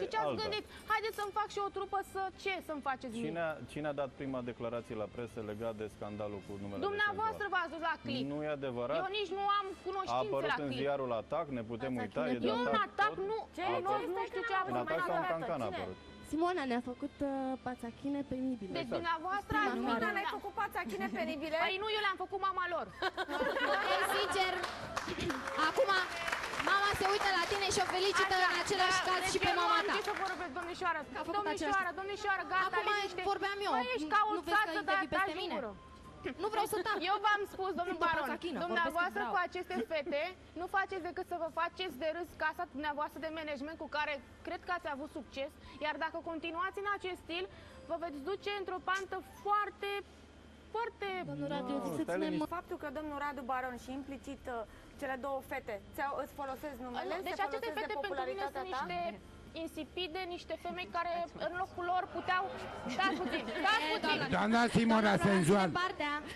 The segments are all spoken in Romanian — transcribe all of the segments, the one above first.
Și ce ați gândit? Haideți să-mi fac și o trupă ce să-mi faceți mie? Cine a dat prima declarație la presă legat de scandalul cu numele Dumneavoastră v-ați dus la clip. Nu e adevărat. Eu nici nu am A cunoștințe apărut la în clip. ziarul Atac, ne putem uita, e de Eu un atac nu știu ce a În Atac sau în Cancan a apărut? Simona ne-a făcut pațachine penibile. Deci dumneavoastră ați Simona ne-ai făcut pațachine penibile? Păi nu, eu le-am făcut mama lor. Ei, sincer, acum mama se uită la tine și o felicită în același caz și pe mama ta. Ce să vorbesc, domnișoară? Domnișoară, gata, acum liniște. vorbeam eu. Băi, ești ca o Nu vezi că țață, intervii dar peste taci mine? gură. Nu vreau să tac. Eu v-am spus, domnul Baron, dumneavoastră vorbesc cu aceste fete nu faceți decât să vă faceți de râs casa dumneavoastră de management cu care cred că ați avut succes, iar dacă continuați în acest stil, vă veți duce într-o pantă foarte... Domnul Radu, să ținem... Faptul că domnul Radu Baron și implicit cele două fete îți folosesc numele, Deci aceste fete pentru mine sunt niște insipide, niște femei care în locul lor puteau... Stați puțin. Doamna Simona Senzual,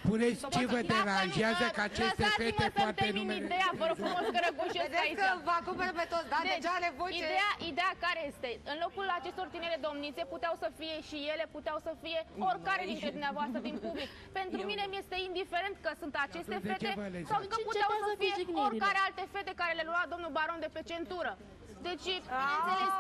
spuneți ce vă deranjează că aceste fete foarte numere... Ideea, vă rog frumos că răgușesc aici. Vedeți că vă acopere pe toți, da? Deja are voce... Ideea care este? În locul acestor tinere domnițe puteau să fie și ele, puteau să fie oricare dintre dumneavoastră din public. Pentru mine mi-este indiferent că sunt aceste fete sau că puteau să fie oricare alte fete care le lua domnul Baron de pe centură. Deci, bineînțeles,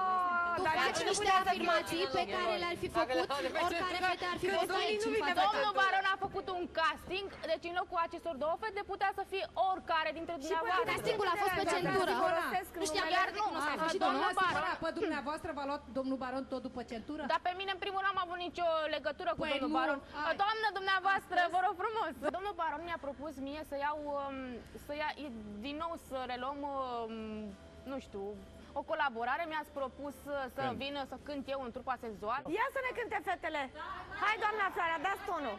tu faci niște afirmații pe care le-ar fi făcut oricare fete ar fi fost aici în fața. domnul Baron a făcut un casting, deci în locul acestor două fete putea să fie oricare dintre dumneavoastră. Castingul a fost pe centură. Nu știam, iar nu, domnul Baron. Pe dumneavoastră v-a luat domnul Baron tot după centură? Dar pe mine, în primul rând, n-am avut nicio legătură cu domnul Baron. Doamnă, dumneavoastră, vă rog frumos. Domnul Baron mi-a propus mie să iau, din nou să reluăm, nu știu, o colaborare. Mi-ați propus să vină să cânt eu în trupa senzual. Ia să ne cânte fetele! Hai, doamna Floarea, dați tonul!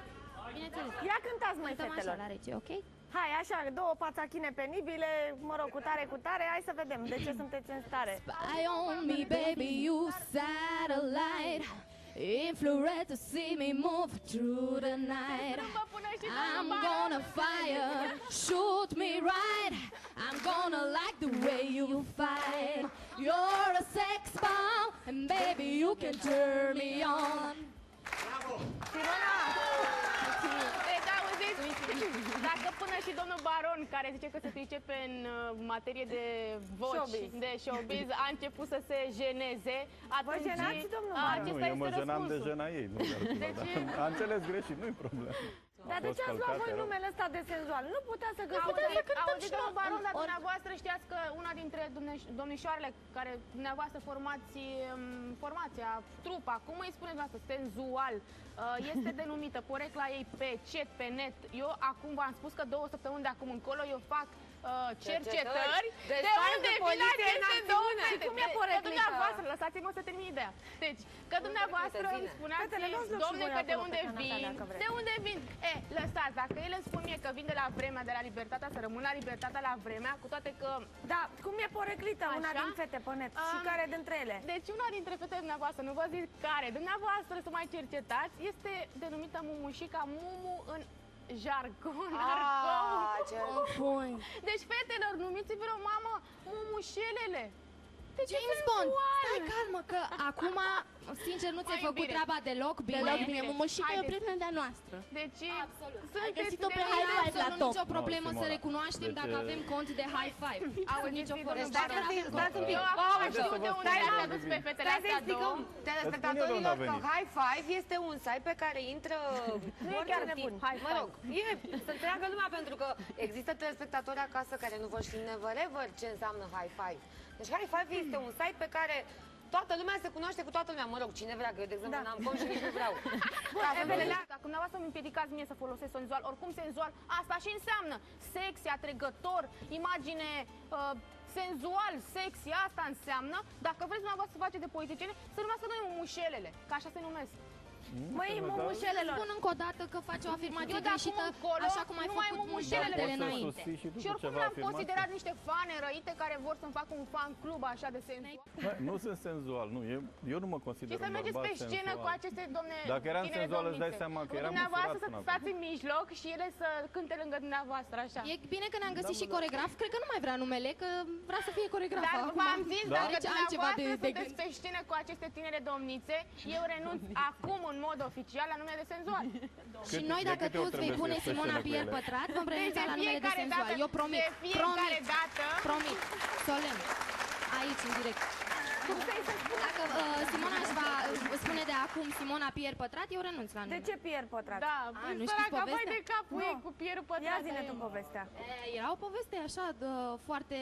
Bineînțeles. Ia cântați, măi, fetelor! la rece, ok? Hai, așa, două pațachine penibile, mă rog, cu tare, hai să vedem de ce sunteți în stare. Spy on me, baby, you satellite. Infrared to see me move through the night. I'm gonna fire, shoot me right. I'm gonna like the way you fight. You're a sex bomb, and baby you can turn me on. Simona! Deci, auziți, dacă până și domnul Baron, care zice că se pricepe în materie de voci, de showbiz, a început să se jeneze, Vă jenați, domnul Baron? Nu, eu mă jenam de jena ei, nu de altceva, dar a înțeles greșit, nu-i problemă. Dar de ce ați luat voi numele ăsta de senzual? Nu putea să găsiți. Auziți, domnul Baron, dar dumneavoastră știați că una dintre domnișoarele care dumneavoastră formați formația, trupa, cum îi spuneți dumneavoastră, senzual, este denumită porecla ei pe chat, pe net. Eu acum v-am spus că 2 săptămâni de acum încolo eu fac cercetări de unde vin aceste două fete. Cum e poreclită? Dumneavoastră, lăsați-mă să termin ideea. Deci, că dumneavoastră îmi spuneați, domne, că de unde vin, de unde vin. Lăsați, dacă ele îmi spun mie că vin de la Vremea, de la Libertatea, să rămân la Libertatea, la Vremea, cu toate că... Da, cum e poreclită una din fete pe net și care dintre ele? Deci una dintre fetele dumneavoastră, nu vă zic care, dumneavoastră să mai cercetați, este denumită Mumușica, Mumu în jargon. Deci fetelor, numiți-vă o mamă Mumușelele. James Bond, stai calmă că acum, sincer, nu ți-ai făcut treaba deloc bine. Deloc bine, Mumușica e o prietenă de-a noastră. Deci, Ai găsit-o pe High Five la top. Nicio problemă să recunoaștem dacă avem cont de High Five. Nicio Deci dați un pic. Eu știu de unde le-ați adus pe fetele astea două. Telespectatorilor că High Five este un site pe care intră mă rog, să înțeleagă lumea, pentru că există telespectatori acasă care nu vor ști never ever ce înseamnă High Five. Deci High Five este un site pe care toată lumea se cunoaște cu toată lumea. Mă rog, cine vrea, că eu, de exemplu, n-am cont și nici nu vreau. Dacă dumneavoastră îmi împiedicați mie să folosesc senzual, oricum senzual, asta și înseamnă sexy, atrăgător, imagine senzual, sexy, asta înseamnă. Dacă vreți dumneavoastră să faceți de politicieni, să numească noi Mumușelele, că așa se numesc. Măi, mumușelelor. Spun încă o dată că face o afirmație Eu de acum greșită, încolo așa cum ai nu mai făcut mumușelele mușelele de înainte. Și oricum n-am considerat niște fane răite care vor să-mi facă un fan club așa de senzual. Nu sunt senzual, nu, eu nu mă consider Și să un mergeți bărbat pe scenă senzual. cu aceste domne. Dacă eram tinere senzual, îți dai domnițe. seama că Nu, eram dumneavoastră înfurat să până stați în mijloc și ele să cânte lângă dumneavoastră așa. E bine că ne-am găsit și coregraf, cred că nu mai vrea numele, că vrea să fie coregraf. Dar acum. v-am zis, Da. dacă Deci altceva dumneavoastră de sunteți pe scenă cu aceste tinere domnițe, eu renunț acum în mod oficial la numele de senzual. Și noi, de dacă câte tu ori îți vei trebuie pune să ieși pe Simona scenă cu Pier ele? Pătrat, vom Deci renunța de la numele de fiecare senzual. dată- Eu promit, de fiecare dată- promit, solemn, aici, în direct. Cum să-i se spune? Dacă Simona își va spune de acum Simona Pier Pătrat, eu renunț la nume. De ce Pier Pătrat? Da, nu știți săraca, vai povestea? de capul ei cu Pierul Pătrat. Ia zine tu povestea. Era o poveste așa, foarte...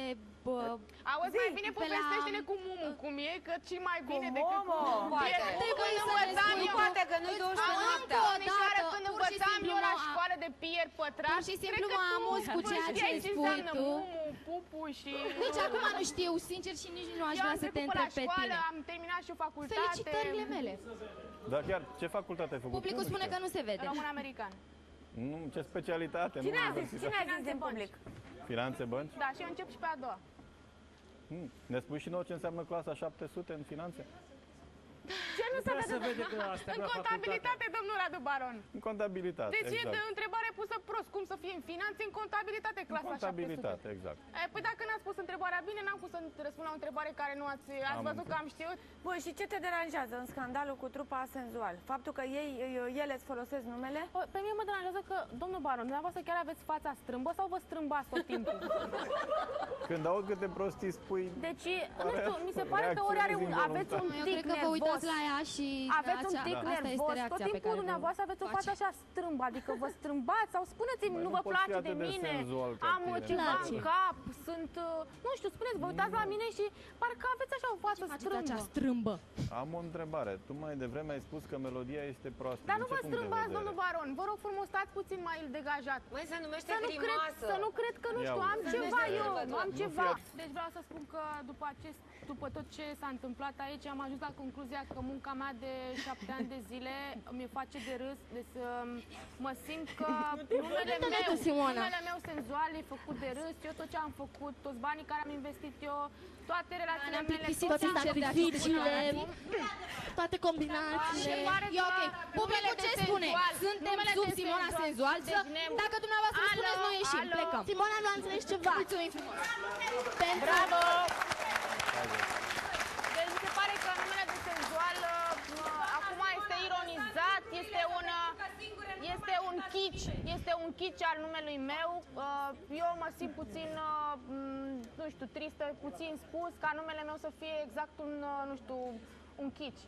Auzi, mai bine pe la- povestește-ne cu Mumu cum e, că și mai bine Cu decât cu Momo. Pier. Trebuie Când să ne învățam spui eu, Poate că nu-i 12 noaptea. domnișoară, când Pur și învățam simplu eu la mă- școală de Pier Pătrat, Pur și simplu cred că mă tu amuz cu ceea ce știai spui înseamnă tu. Mumu, Pupu și... Nici acum nu știu, sincer, și nici nu aș Eu vrea am să te trecut pe la întreb pe școală, tine. am terminat și o facultate. Felicitările mele. Dar chiar, ce facultate ai făcut? Publicul spune că nu se vede. Român-american. Nu, ce specialitate, nu Cine a zis universitate. din public? Finanțe, bănci? Da, și eu încep și pe a doua. Ne spui și nouă ce înseamnă clasa 700 în finanțe? Ce nu se vede? vede că asta În contabilitate, domnul Radu Baron. În contabilitate, Deci e exact. de întrebare pusă prost. Cum să fie în finanțe, în contabilitate, În clasa 700. contabilitate, exact. Păi dacă n-ați pus întrebarea bine, n-am pus să răspund la o întrebare care nu ați văzut că am știut. Bun, și ce te deranjează în scandalul cu trupa senzual? Faptul că ele îți folosesc numele? Pe mine mă deranjează că, domnul Baron, dumneavoastră chiar aveți fața strâmbă sau vă strâmbați tot timpul? Când aud câte prostii spui, Deci, nu știu, mi se pare că ori are un, aveți un Eu tic cred că vă nervos. uitați la ea și Aveți un tic asta este nervos, tot reacția pe timpul care dumneavoastră aveți o face. față așa strâmbă, adică vă strâmbați sau spuneți-mi, Băi, nu nu vă pot fi place de atât de mine, senzual ca am tine. ceva Place. în cap, sunt, nu știu, spuneți, vă uitați la mine și parcă aveți așa o față Faceți strâmbă. acea strâmbă. am o întrebare. Tu mai devreme ai spus că melodia este proastă. Dar Din nu ce vă punct de strâmbați, vedere? domnul Baron, vă rog frumos, stați puțin mai degajat. Măi, se numește Să nu cred că, nu Ia știu, am uite. ceva eu, am Nu ceva. fi Deci vreau să spun că după tot ce s-a întâmplat aici, am ajuns la concluzia că munca mea de 7 ani de zile mi face de râs, deci mă simt că numele meu senzual e făcut de râs, eu tot ce am făcut, toți banii care am investit eu, toate relațiile Ne-am mele, plictisit tot ce am sacrificiile, făcut. toate combinațiile. Se pare E că ok. Publicul numele ce de spune? senzual, Suntem numele sub de Simona Senzual. Deci ne- Dacă dumneavoastră spuneți, noi ieșim, alo. plecăm. Simona nu a înțeles ceva. Mulțumim frumos. Bravo! Deci mi se pare că numele de senzual acum este ironizat, este un kitsch al numelui meu. Eu mă simt puțin, nu știu, tristă, puțin spus, ca numele meu să fie exact un, nu știu, un kitsch.